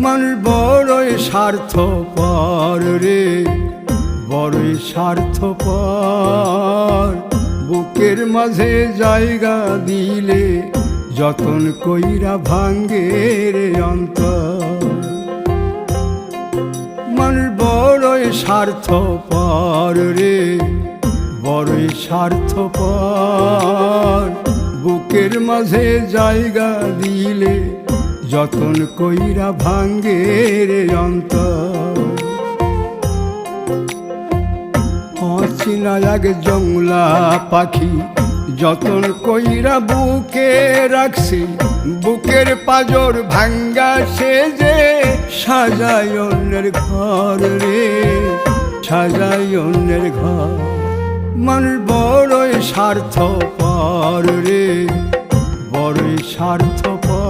মানুষ বড়ই স্বার্থপর রে, বড়ই স্বার্থপর। বুকের মাঝে জায়গা দিলে যতন কইরা ভাঙ্গে রে অন্তর। মানুষ বড়ই স্বার্থপর রে, বড়ই স্বার্থপর। বুকের মাঝে জায়গা দিলে যতন কইরা ভাঙ্গে রে অন্তর। অচিনা এক জংলা পাখি যতন কইরা বুকে রাখছি, বুকের পাজর ভাঙ্গা সে যে সাজায় অন্যের ঘর রে, সাজায় অন্যের ঘর। মানুষ বড়ই স্বার্থপর রে, বড়ই স্বার্থপর।